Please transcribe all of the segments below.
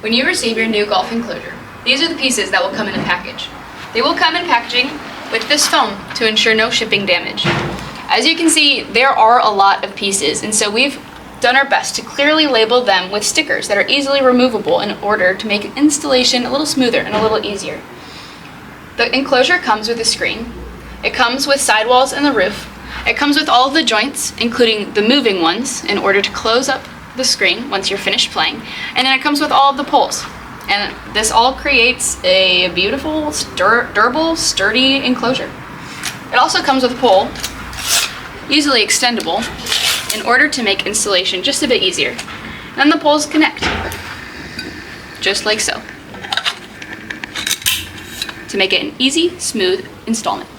When you receive your new golf enclosure, these are the pieces that will come in a package. They will come in packaging with this foam to ensure no shipping damage. As you can see, there are a lot of pieces, and so we've done our best to clearly label them with stickers that are easily removable in order to make installation a little smoother and a little easier. The enclosure comes with a screen. It comes with sidewalls and the roof. It comes with all of the joints, including the moving ones, in order to close up the screen once you're finished playing. And then it comes with all of the poles. And this all creates a beautiful, durable, sturdy enclosure. It also comes with a pole, easily extendable, in order to make installation just a bit easier. Then the poles connect, just like so, to make it an easy, smooth installment.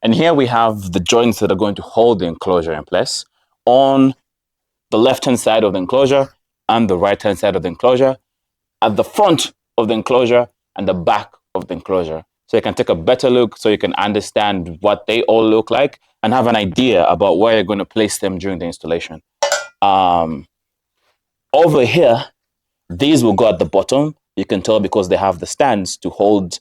And here we have the joints that are going to hold the enclosure in place on the left-hand side of the enclosure and the right-hand side of the enclosure, at the front of the enclosure and the back of the enclosure. So you can take a better look, so you can understand what they all look like and have an idea about where you're going to place them during the installation. Over here, these will go at the bottom. You can tell because they have the stands to hold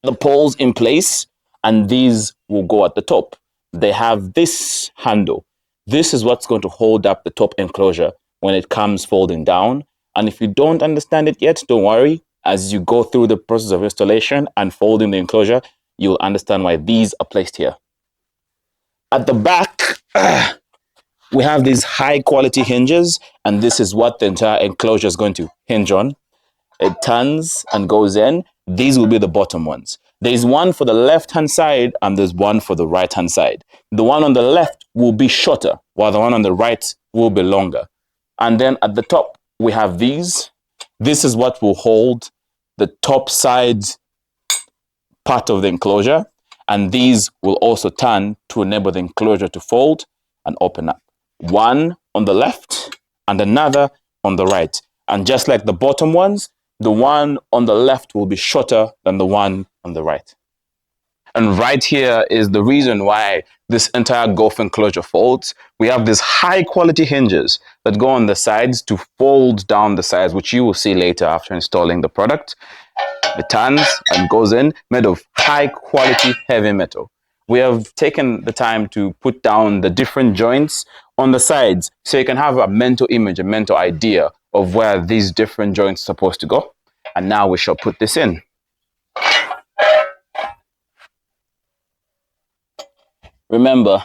the poles in place, and these will go at the top. They have this handle. This is what's going to hold up the top enclosure when it comes folding down. And if you don't understand it yet, don't worry. As you go through the process of installation and folding the enclosure, you'll understand why these are placed here. At the back, we have these high quality hinges, and this is what the entire enclosure is going to hinge on. It turns and goes in. These will be the bottom ones. There's one for the left-hand side and there's one for the right-hand side. The one on the left will be shorter, while the one on the right will be longer. And then at the top, we have these. This is what will hold the top side part of the enclosure. And these will also turn to enable the enclosure to fold and open up. One on the left and another on the right. And just like the bottom ones, the one on the left will be shorter than the one on the right. And right here is the reason why this entire golf enclosure folds. We have these high quality hinges that go on the sides to fold down the sides, which you will see later after installing the product. It turns and goes in, made of high quality heavy metal. We have taken the time to put down the different joints on the sides so you can have a mental image, a mental idea of where these different joints are supposed to go. And now we shall put this in. Remember,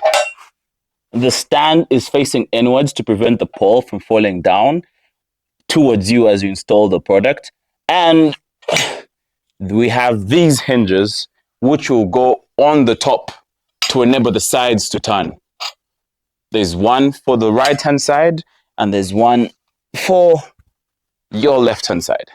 the stand is facing inwards to prevent the pole from falling down towards you as you install the product. And we have these hinges which will go on the top to enable the sides to turn. There's one for the right-hand side and there's one for your left-hand side.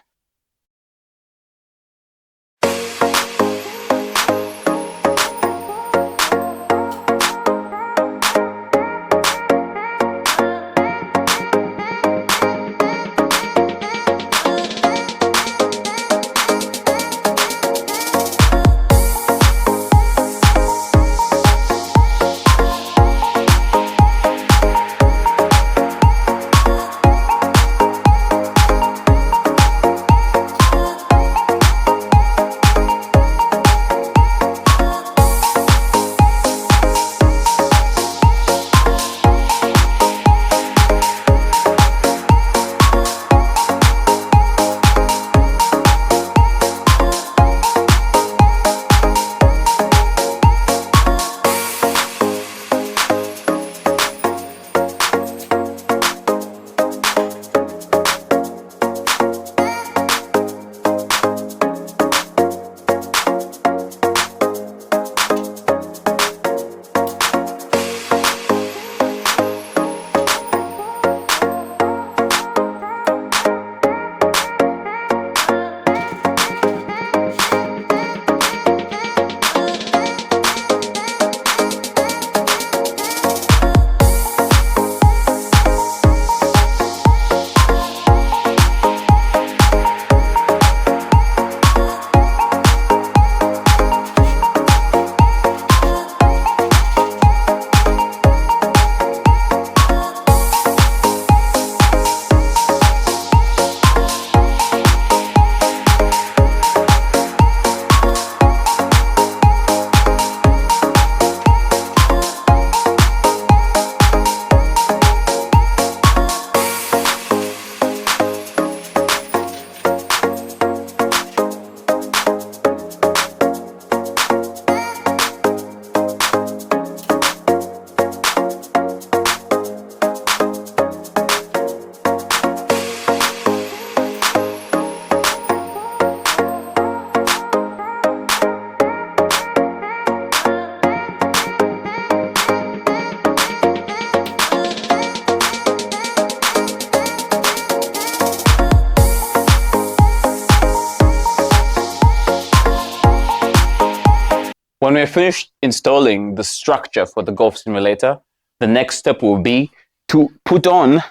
When we're finished installing the structure for the golf simulator, the next step will be to put on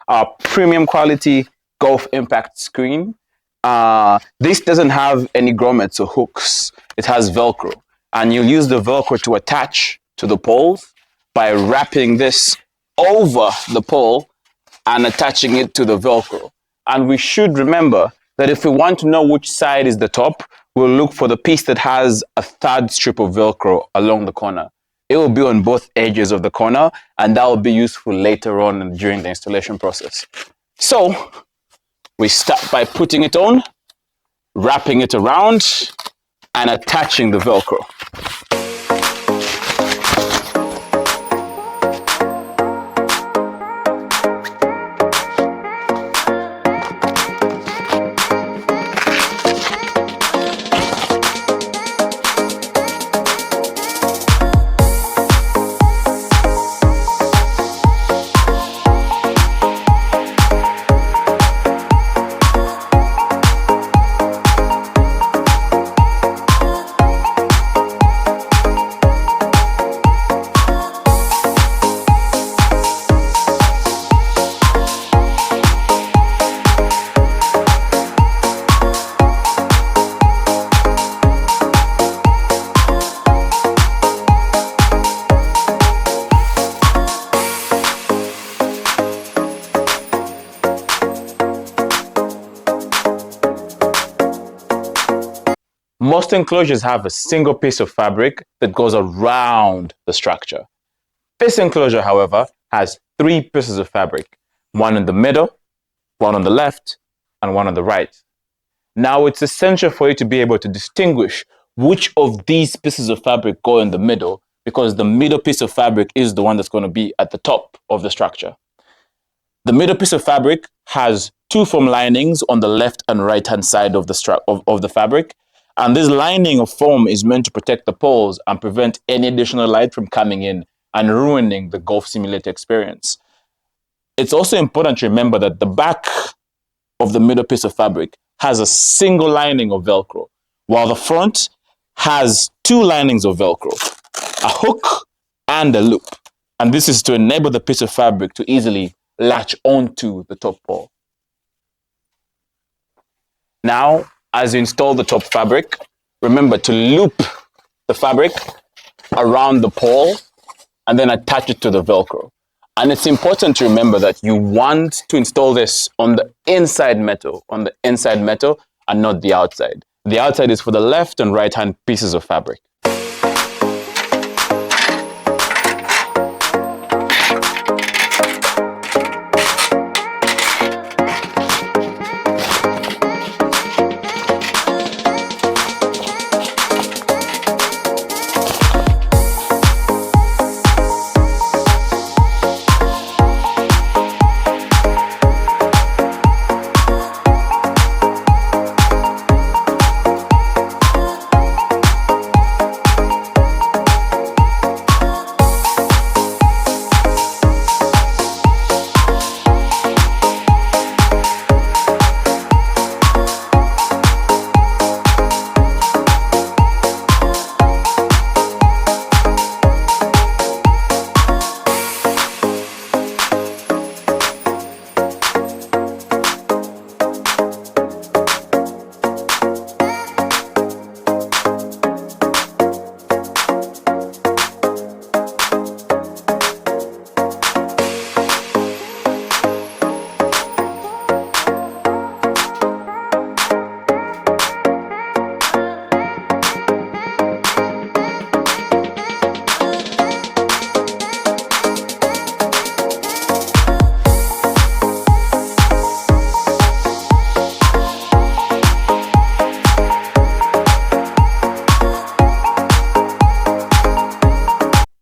our premium quality golf impact screen. This doesn't have any grommets or hooks. It has Velcro. And you'll use the Velcro to attach to the poles by wrapping this over the pole and attaching it to the Velcro. And we should remember that if we want to know which side is the top, we'll look for the piece that has a third strip of Velcro along the corner. It will be on both edges of the corner, and that will be useful later on during the installation process. So we start by putting it on, wrapping it around, and attaching the Velcro. Most enclosures have a single piece of fabric that goes around the structure. This enclosure, however, has 3 pieces of fabric, one in the middle, one on the left, and one on the right. Now, it's essential for you to be able to distinguish which of these pieces of fabric go in the middle, because the middle piece of fabric is the one that's going to be at the top of the structure. The middle piece of fabric has 2 foam linings on the left and right hand side of the fabric. And this lining of foam is meant to protect the poles and prevent any additional light from coming in and ruining the golf simulator experience. It's also important to remember that the back of the middle piece of fabric has a single lining of Velcro, while the front has 2 linings of Velcro, a hook and a loop. And this is to enable the piece of fabric to easily latch onto the top pole. Now, as you install the top fabric, remember to loop the fabric around the pole and then attach it to the Velcro. And it's important to remember that you want to install this on the inside metal, and not the outside. The outside is for the left and right hand pieces of fabric.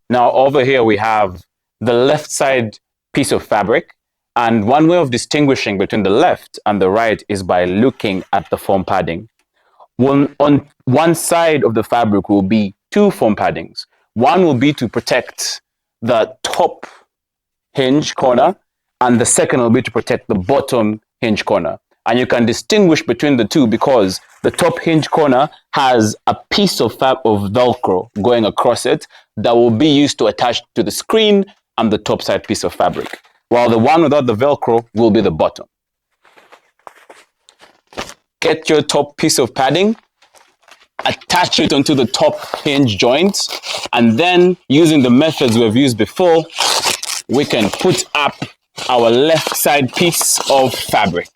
Now over here we have the left side piece of fabric, and one way of distinguishing between the left and the right is by looking at the foam padding. On one side of the fabric will be 2 foam paddings. One will be to protect the top hinge corner, and the second will be to protect the bottom hinge corner. And you can distinguish between the two because the top hinge corner has a piece of Velcro going across it that will be used to attach to the screen and the top side piece of fabric, while the one without the Velcro will be the bottom. Get your top piece of padding, attach it onto the top hinge joint, and then using the methods we've used before, we can put up our left side piece of fabric.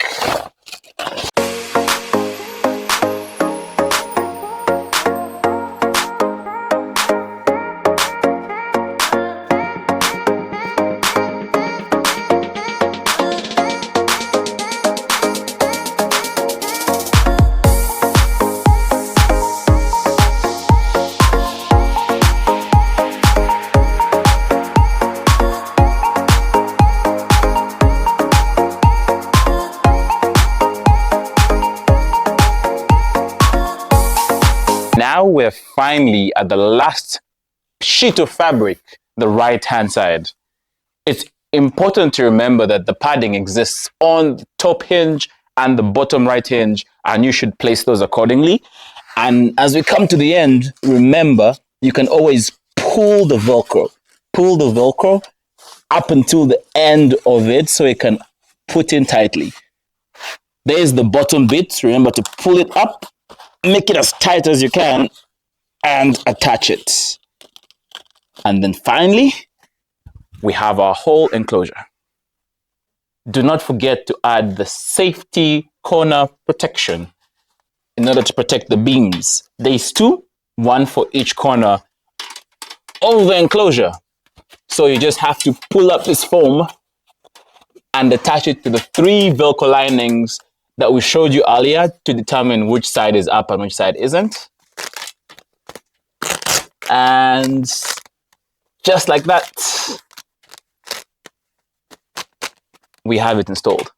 Now we're finally at the last sheet of fabric, the right-hand side. It's important to remember that the padding exists on the top hinge and the bottom right hinge, and you should place those accordingly. And as we come to the end, remember, you can always pull the Velcro. Pull the Velcro up until the end of it so it can put in tightly. There's the bottom bit. Remember to pull it up, make it as tight as you can, and attach it. And then finally, we have our whole enclosure. Do not forget to add the safety corner protection in order to protect the beams. There's two, one for each corner of the enclosure. So you just have to pull up this foam and attach it to the 3 Velcro linings that we showed you earlier to determine which side is up and which side isn't. And just like that, we have it installed.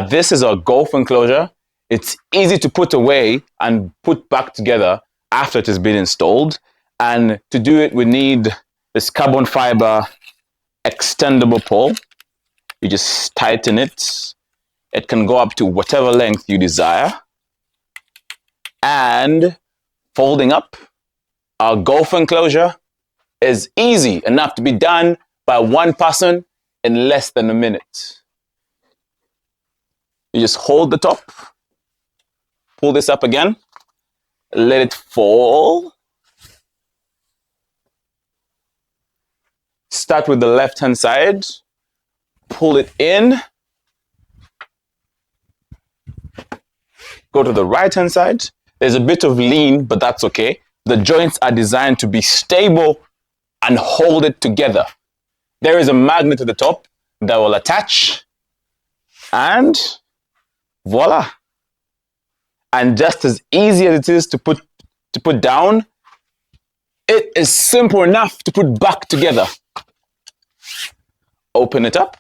This is our golf enclosure. It's easy to put away and put back together after it has been installed. And to do it, we need this carbon fiber extendable pole. You just tighten it. It can go up to whatever length you desire. And folding up, our golf enclosure is easy enough to be done by one person in less than a minute. You just hold the top, pull this up again, let it fall. Start with the left-hand side, pull it in, go to the right-hand side. There's a bit of lean, but that's okay. The joints are designed to be stable and hold it together. There is a magnet at the top that will attach, and voila. And just as easy as it is to put down, it is simple enough to put back together. Open it up.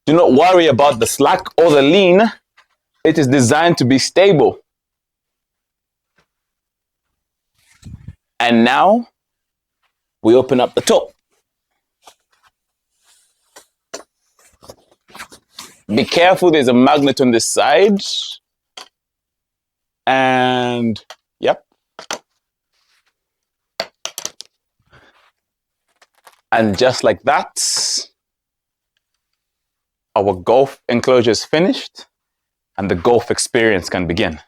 Do not worry about the slack or the lean. It is designed to be stable. And now we open up the top. Be careful, there's a magnet on this side. And yep. And just like that, our golf enclosure is finished and the golf experience can begin.